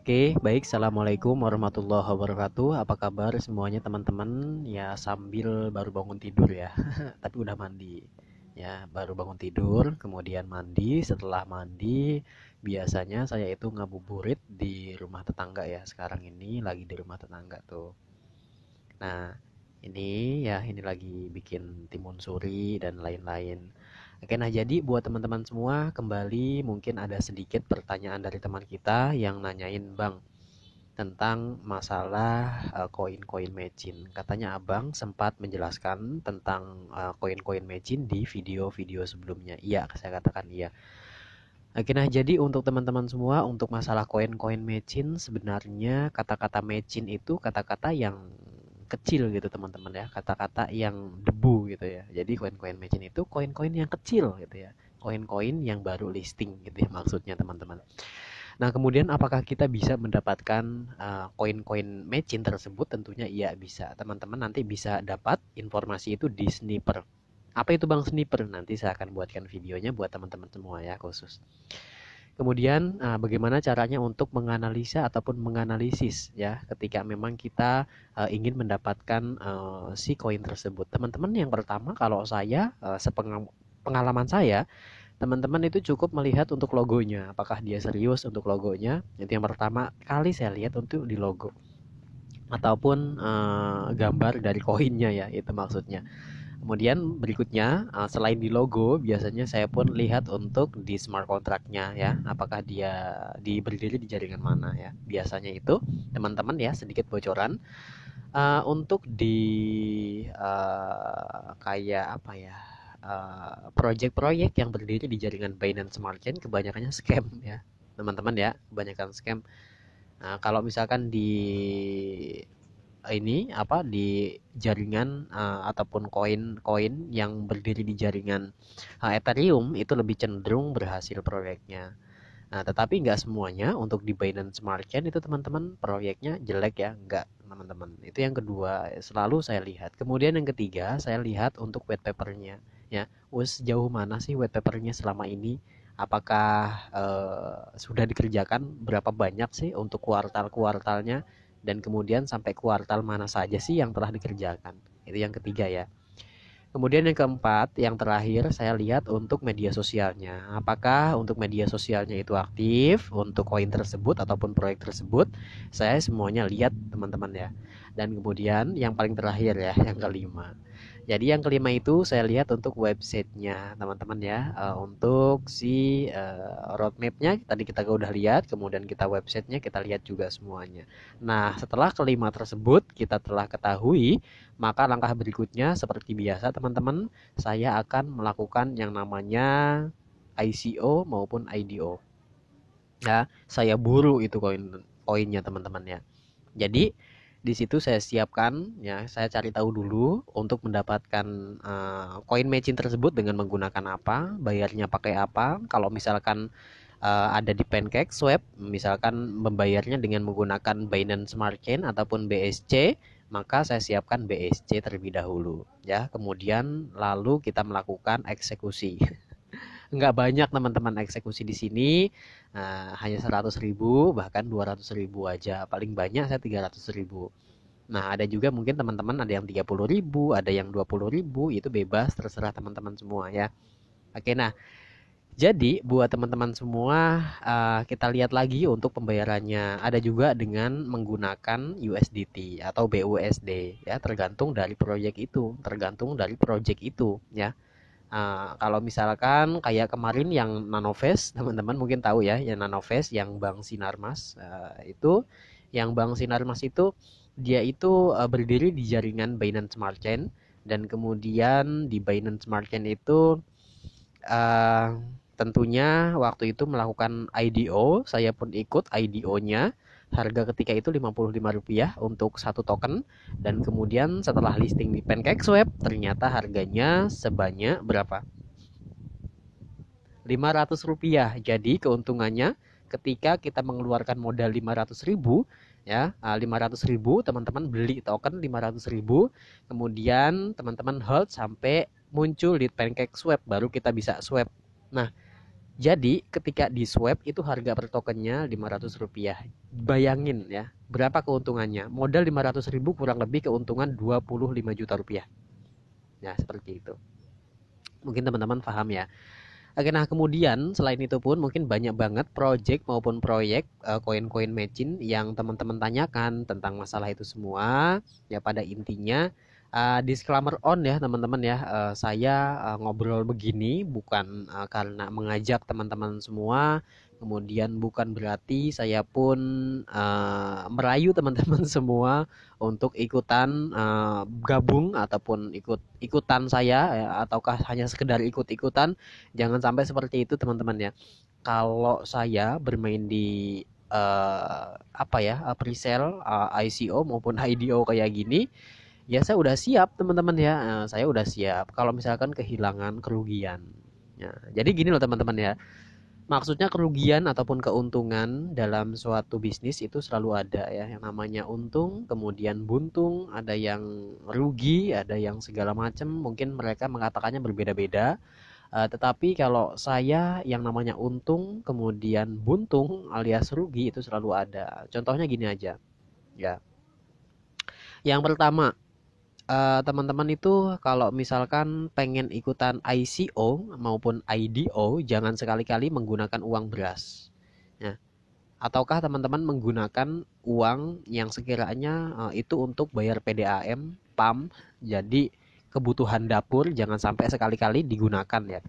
Oke, baik. Assalamualaikum warahmatullahi wabarakatuh. Apa kabar semuanya teman-teman? Ya, sambil baru bangun tidur ya, tapi udah mandi. Ya, baru bangun tidur, kemudian mandi. Setelah mandi, biasanya saya itu ngabuburit di rumah tetangga ya. Sekarang ini lagi di rumah tetangga tuh. Nah, ini lagi bikin timun suri dan lain-lain. Oke, nah jadi buat teman-teman semua, kembali mungkin ada sedikit pertanyaan dari teman kita yang nanyain, Bang, tentang masalah koin-koin mecin. Katanya Abang sempat menjelaskan tentang koin-koin mecin di video-video sebelumnya. Iya, saya katakan iya. Oke, nah jadi untuk teman-teman semua, untuk masalah koin-koin mecin, sebenarnya kata-kata mecin itu kata-kata yang kecil gitu teman-teman ya, kata-kata yang debu gitu ya. Jadi koin-koin mecin itu koin-koin yang kecil gitu ya, koin-koin yang baru listing gitu ya maksudnya teman-teman. Nah, kemudian apakah kita bisa mendapatkan koin-koin matching tersebut? Tentunya iya bisa. Teman-teman nanti bisa dapat informasi itu di Sniper. Apa itu Bang Sniper? Nanti saya akan buatkan videonya buat teman-teman semua ya khusus. Kemudian bagaimana caranya untuk menganalisa ataupun menganalisis ya ketika memang kita ingin mendapatkan si koin tersebut. Teman-teman yang pertama kalau saya pengalaman saya, teman-teman itu cukup melihat untuk logonya, apakah dia serius untuk logonya. Itu yang pertama kali saya lihat untuk di logo ataupun gambar dari koinnya ya, itu maksudnya. Kemudian berikutnya selain di logo, biasanya saya pun lihat untuk di smart contract-nya ya, apakah dia berdiri di jaringan mana ya. Biasanya itu teman-teman ya, sedikit bocoran untuk di kayak apa ya, proyek-proyek yang berdiri di jaringan Binance Smart Chain kebanyakannya scam ya teman-teman ya, kebanyakan scam. Nah, kalau misalkan di ini apa di jaringan ataupun koin-koin yang berdiri di jaringan Ethereum itu lebih cenderung berhasil proyeknya. Nah, tetapi nggak semuanya untuk di Binance Smart Chain itu teman-teman proyeknya jelek ya, nggak teman-teman. Itu yang kedua, selalu saya lihat. Kemudian yang ketiga, saya lihat untuk white papernya. Ya, sejauh mana sih white papernya selama ini? Apakah sudah dikerjakan berapa banyak sih untuk kuartal-kuartalnya? Dan kemudian sampai kuartal mana saja sih yang telah dikerjakan? Itu yang ketiga ya. Kemudian yang keempat, yang terakhir saya lihat untuk media sosialnya. Apakah untuk media sosialnya itu aktif untuk koin tersebut ataupun proyek tersebut? Saya semuanya lihat teman-teman ya. Dan kemudian yang paling terakhir ya, yang kelima. Jadi yang kelima itu saya lihat untuk websitenya teman-teman ya. Untuk si roadmapnya tadi kita udah lihat, kemudian kita websitenya kita lihat juga semuanya. Nah, setelah kelima tersebut kita telah ketahui, maka langkah berikutnya seperti biasa teman-teman, saya akan melakukan yang namanya ICO maupun IDO. Ya, saya buru itu koinnya teman-teman ya. Jadi di situ saya siapkan ya, saya cari tahu dulu untuk mendapatkan koin matching tersebut dengan menggunakan apa, bayarnya pakai apa. Kalau misalkan ada di PancakeSwap, misalkan membayarnya dengan menggunakan Binance Smart Chain ataupun BSC, maka saya siapkan BSC terlebih dahulu ya. Kemudian lalu kita melakukan eksekusi. Nggak banyak teman-teman eksekusi di sini, hanya 100.000 bahkan 200.000 aja, paling banyak saya 300.000. Nah, ada juga mungkin teman-teman ada yang 30.000, ada yang 20.000, itu bebas terserah teman-teman semua ya. Oke, nah jadi buat teman-teman semua, kita lihat lagi untuk pembayarannya. Ada juga dengan menggunakan USDT atau BUSD ya, tergantung dari proyek itu ya. Kalau misalkan kayak kemarin yang Nanovest, teman-teman mungkin tahu ya, yang Nanovest yang Bank Sinarmas, itu yang Bank Sinarmas itu dia itu berdiri di jaringan Binance Smart Chain, dan kemudian di Binance Smart Chain itu uh, tentunya waktu itu melakukan IDO, saya pun ikut IDO-nya. Harga ketika itu Rp55 untuk satu token, dan kemudian setelah listing di PancakeSwap ternyata harganya sebanyak berapa? Rp500. Jadi keuntungannya ketika kita mengeluarkan modal 500.000 ya, 500.000 teman-teman beli token 500.000, kemudian teman-teman hold sampai muncul di PancakeSwap baru kita bisa swap. Nah, Jadi ketika di swap itu harga per tokennya Rp500. Bayangin ya, berapa keuntungannya? Modal 500.000 kurang lebih keuntungan 25 juta rupiah. Nah, seperti itu. Mungkin teman-teman paham ya. Oke, nah kemudian selain itu pun mungkin banyak banget project maupun proyek koin-koin matching yang teman-teman tanyakan tentang masalah itu semua. Ya pada intinya disclaimer on ya teman-teman ya. Saya ngobrol begini bukan karena mengajak teman-teman semua, kemudian bukan berarti saya pun merayu teman-teman semua untuk ikutan gabung ataupun ikutan saya ya, ataukah hanya sekedar ikut-ikutan. Jangan sampai seperti itu teman-teman ya. Kalau saya bermain di apa ya, presale, ICO maupun IDO kayak gini, ya saya udah siap teman-teman ya. Saya udah siap kalau misalkan kehilangan kerugian. Ya, jadi gini loh teman-teman ya. Maksudnya kerugian ataupun keuntungan dalam suatu bisnis itu selalu ada ya. Yang namanya untung, kemudian buntung, ada yang rugi, ada yang segala macam. Mungkin mereka mengatakannya berbeda-beda. Tetapi kalau saya yang namanya untung, kemudian buntung alias rugi itu selalu ada. Contohnya gini aja, ya. Yang pertama, teman-teman itu kalau misalkan pengen ikutan ICO maupun IDO, jangan sekali-kali menggunakan uang beras. Ya. Ataukah teman-teman menggunakan uang yang sekiranya itu untuk bayar PDAM, PAM, jadi kebutuhan dapur jangan sampai sekali-kali digunakan ya.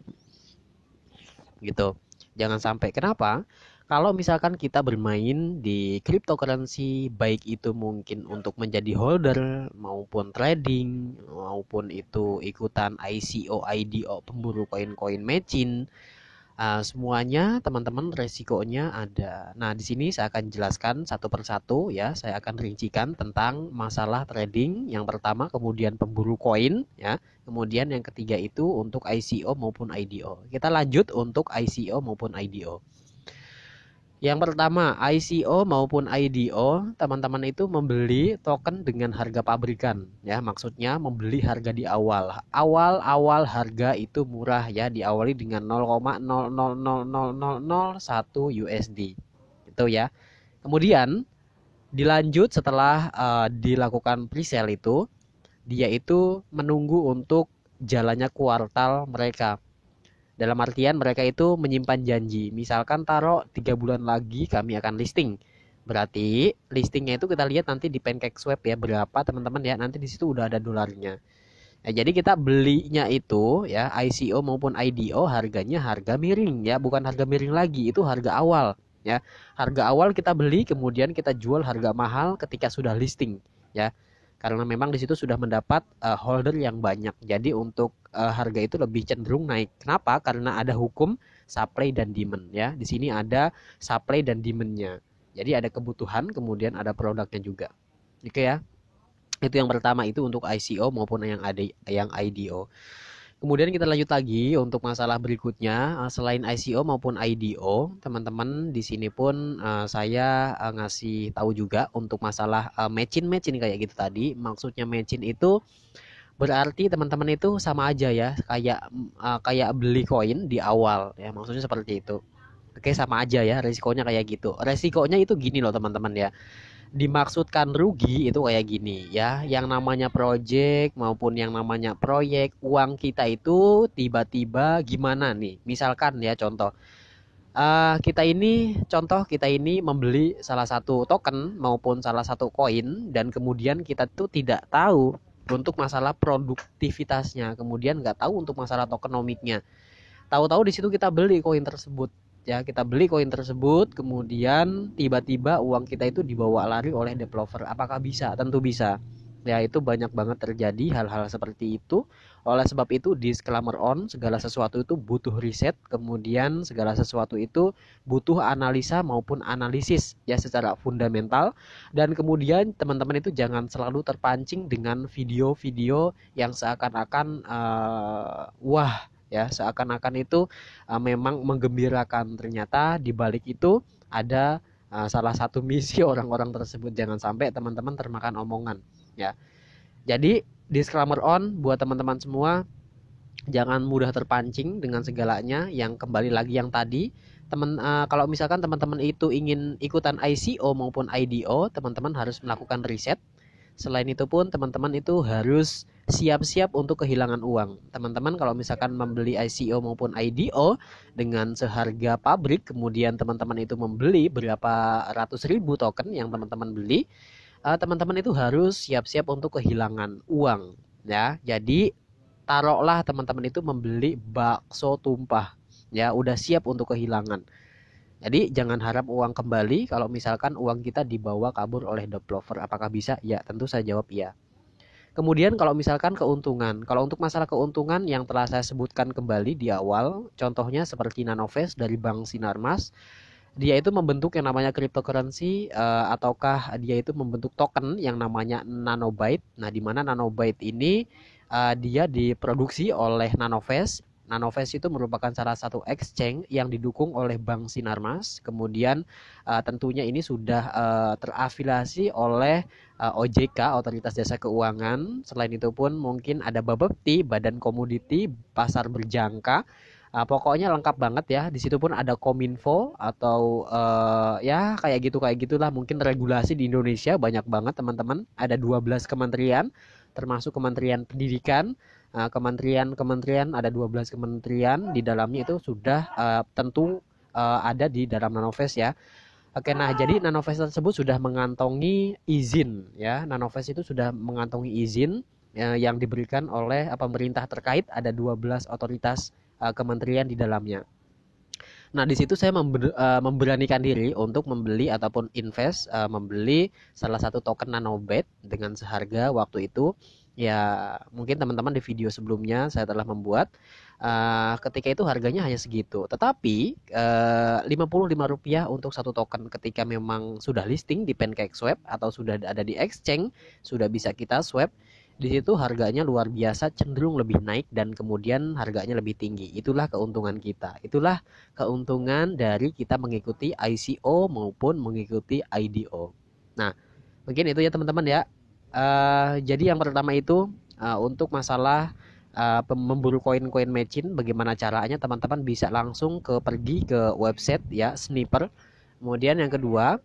Gitu. Jangan sampai. Kenapa? Kalau misalkan kita bermain di cryptocurrency, baik itu mungkin untuk menjadi holder maupun trading maupun itu ikutan ICO, IDO, pemburu koin-koin matching, semuanya teman-teman resikonya ada. Nah, di sini saya akan jelaskan satu persatu ya. Saya akan rincikan tentang masalah trading yang pertama, kemudian pemburu koin ya. Kemudian yang ketiga itu untuk ICO maupun IDO. Kita lanjut untuk ICO maupun IDO. Yang pertama, ICO maupun IDO, teman-teman itu membeli token dengan harga pabrikan, ya. Maksudnya membeli harga di awal. Awal-awal harga itu murah ya, diawali dengan 0,000001 USD. Itu ya. Kemudian dilanjut setelah dilakukan presale itu, dia itu menunggu untuk jalannya kuartal mereka. Dalam artian mereka itu menyimpan janji. Misalkan taruh 3 bulan lagi kami akan listing. Berarti listingnya itu kita lihat nanti di PancakeSwap ya berapa teman-teman ya. Nanti di situ udah ada dolarnya. Ya, jadi kita belinya itu ya ICO maupun IDO harganya harga miring ya, bukan harga miring lagi, itu harga awal ya. Harga awal kita beli kemudian kita jual harga mahal ketika sudah listing ya. Karena memang di situ sudah mendapat holder yang banyak. Jadi untuk harga itu lebih cenderung naik. Kenapa? Karena ada hukum supply dan demand ya. Di sini ada supply dan demand-nya. Jadi ada kebutuhan, kemudian ada produknya juga. Oke ya. Itu yang pertama itu untuk ICO maupun yang IDO. Kemudian kita lanjut lagi untuk masalah berikutnya, selain ICO maupun IDO, teman-teman di sini pun saya ngasih tahu juga untuk masalah matching kayak gitu tadi. Maksudnya matching itu berarti teman-teman itu sama aja ya, kayak beli koin di awal ya, maksudnya seperti itu. Oke, sama aja ya, resikonya kayak gitu. Resikonya itu gini loh teman-teman ya, dimaksudkan rugi itu kayak gini ya, yang namanya project maupun yang namanya proyek, uang kita itu tiba-tiba gimana nih, misalkan ya contoh, kita ini membeli salah satu token maupun salah satu koin dan kemudian kita tuh tidak tahu untuk masalah produktivitasnya, kemudian nggak tahu untuk masalah tokenomiknya. Tahu-tahu di situ kita beli koin tersebut ya, kita beli koin tersebut kemudian tiba-tiba uang kita itu dibawa lari oleh developer. Apakah bisa? Tentu bisa. Ya, itu banyak banget terjadi hal-hal seperti itu. Oleh sebab itu disclaimer on, segala sesuatu itu butuh riset, kemudian segala sesuatu itu butuh analisa maupun analisis ya secara fundamental, dan kemudian teman-teman itu jangan selalu terpancing dengan video-video yang seakan-akan wah ya, seakan-akan itu memang menggembirakan. Ternyata di balik itu ada salah satu misi orang-orang tersebut. Jangan sampai teman-teman termakan omongan ya. Jadi disclaimer on buat teman-teman semua, Jangan mudah terpancing dengan segalanya. Yang kembali lagi yang tadi, kalau misalkan teman-teman itu ingin ikutan ICO maupun IDO, teman-teman harus melakukan riset. Selain itu pun teman-teman itu harus siap-siap untuk kehilangan uang. Teman-teman kalau misalkan membeli ICO maupun IDO dengan seharga pabrik, kemudian teman-teman itu membeli berapa ratus ribu token yang teman-teman beli, teman-teman itu harus siap-siap untuk kehilangan uang, ya. Jadi taruhlah teman-teman itu membeli bakso tumpah, ya udah siap untuk kehilangan. Jadi jangan harap uang kembali kalau misalkan uang kita dibawa kabur oleh developer. Apakah bisa? Ya, tentu saya jawab iya. Kemudian kalau misalkan keuntungan, kalau untuk masalah keuntungan yang telah saya sebutkan kembali di awal, contohnya seperti Nanovest dari Bank Sinarmas, dia itu membentuk yang namanya cryptocurrency, ataukah dia itu membentuk token yang namanya Nanobyte. Nah, di mana Nanobyte ini dia diproduksi oleh Nanovest. Nanovest itu merupakan salah satu exchange yang didukung oleh Bank Sinarmas. Kemudian tentunya ini sudah terafiliasi oleh OJK, Otoritas Jasa Keuangan. Selain itu pun mungkin ada Bapepti, Badan Komoditi Pasar Berjangka. Pokoknya lengkap banget ya. Di situ pun ada Kominfo atau ya kayak gitulah. Mungkin regulasi di Indonesia banyak banget teman-teman. Ada 12 kementerian, termasuk Kementerian Pendidikan. Kementerian ada 12 kementerian di dalamnya itu sudah tentu ada di dalam Nanovest ya. Oke, nah jadi Nanovest tersebut sudah mengantongi izin ya. Nanovest itu sudah mengantongi izin yang diberikan oleh pemerintah terkait. Ada 12 otoritas kementerian di dalamnya. Nah, di situ saya memberanikan diri untuk membeli ataupun invest, membeli salah satu token Nanobyte dengan seharga waktu itu ya, mungkin teman-teman di video sebelumnya saya telah membuat, ketika itu harganya hanya segitu. Tetapi Rp55 untuk satu token ketika memang sudah listing di PancakeSwap atau sudah ada di exchange, sudah bisa kita swap. Di situ harganya luar biasa, cenderung lebih naik dan kemudian harganya lebih tinggi. Itulah keuntungan kita. Itulah keuntungan dari kita mengikuti ICO maupun mengikuti IDO. Nah, mungkin itu ya teman-teman ya. Jadi yang pertama itu untuk masalah memburu koin-koin matching, bagaimana caranya teman-teman bisa langsung pergi ke website ya, Sniper. Kemudian yang kedua,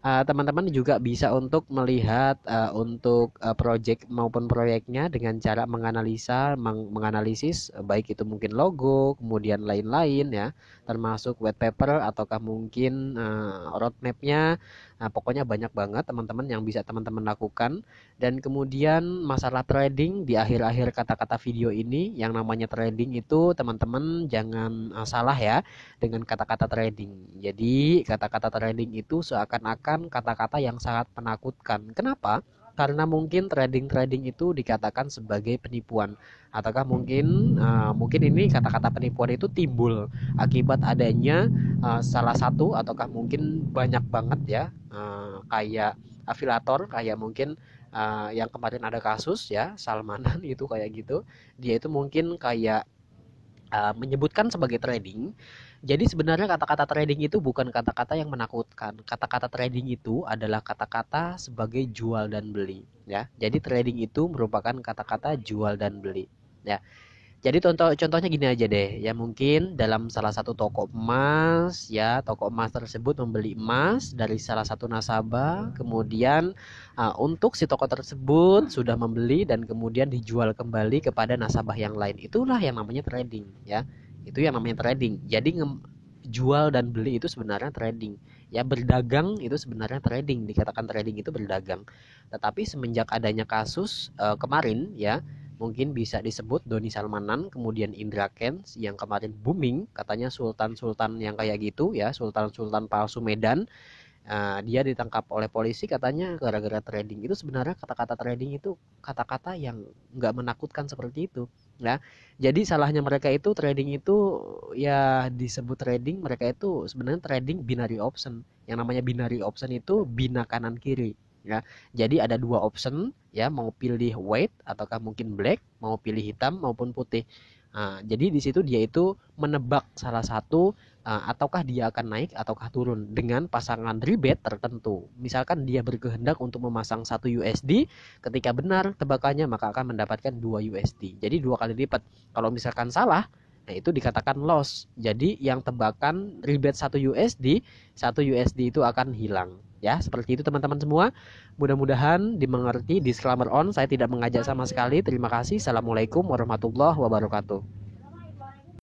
teman-teman juga bisa untuk melihat untuk project maupun proyeknya dengan cara menganalisis baik itu mungkin logo, kemudian lain-lain ya, termasuk white paper ataukah mungkin roadmapnya. Nah, pokoknya banyak banget teman-teman yang bisa teman-teman lakukan. Dan kemudian masalah trading di akhir-akhir kata-kata video ini, yang namanya trading itu teman-teman jangan salah ya dengan kata-kata trading. Jadi kata-kata trading itu seakan-akan kata-kata yang sangat menakutkan. Kenapa? Karena mungkin trading itu dikatakan sebagai penipuan, ataukah mungkin ini kata-kata penipuan itu timbul akibat adanya salah satu ataukah mungkin banyak banget ya kayak afiliator, kayak mungkin yang kemarin ada kasus ya Salmanan itu kayak gitu. Dia itu mungkin kayak menyebutkan sebagai trading. Jadi sebenarnya kata-kata trading itu bukan kata-kata yang menakutkan. Kata-kata trading itu adalah kata-kata sebagai jual dan beli ya. Jadi trading itu merupakan kata-kata jual dan beli ya. Jadi contohnya gini aja deh, ya mungkin dalam salah satu toko emas, ya toko emas tersebut membeli emas dari salah satu nasabah, kemudian untuk si toko tersebut sudah membeli dan kemudian dijual kembali kepada nasabah yang lain. Itulah yang namanya trading, ya. Itu yang namanya trading. Jadi jual dan beli itu sebenarnya trading. Ya berdagang itu sebenarnya trading, dikatakan trading itu berdagang. Tetapi semenjak adanya kasus kemarin ya, mungkin bisa disebut Doni Salmanan, kemudian Indra Kents yang kemarin booming, katanya sultan-sultan yang kayak gitu ya, sultan-sultan palsu Medan. Dia ditangkap oleh polisi katanya gara-gara trading. Itu sebenarnya kata-kata trading itu kata-kata yang nggak menakutkan seperti itu ya. Jadi salahnya mereka itu trading itu ya disebut trading, mereka itu sebenarnya trading binary option. Yang namanya binary option itu bina kanan kiri ya. Jadi ada dua option ya, mau pilih white ataukah mungkin black, mau pilih hitam maupun putih. Jadi di situ dia itu menebak salah satu ataukah dia akan naik ataukah turun dengan pasangan rebate tertentu. Misalkan dia berkehendak untuk memasang 1 USD, ketika benar tebakannya maka akan mendapatkan 2 USD. Jadi 2 kali lipat. Kalau misalkan salah, nah itu dikatakan loss. Jadi yang tebakan rebate 1 USD, 1 USD itu akan hilang. Ya, seperti itu teman-teman semua. Mudah-mudahan dimengerti. Disclaimer on, saya tidak mengajak sama sekali. Terima kasih. Assalamualaikum warahmatullahi wabarakatuh.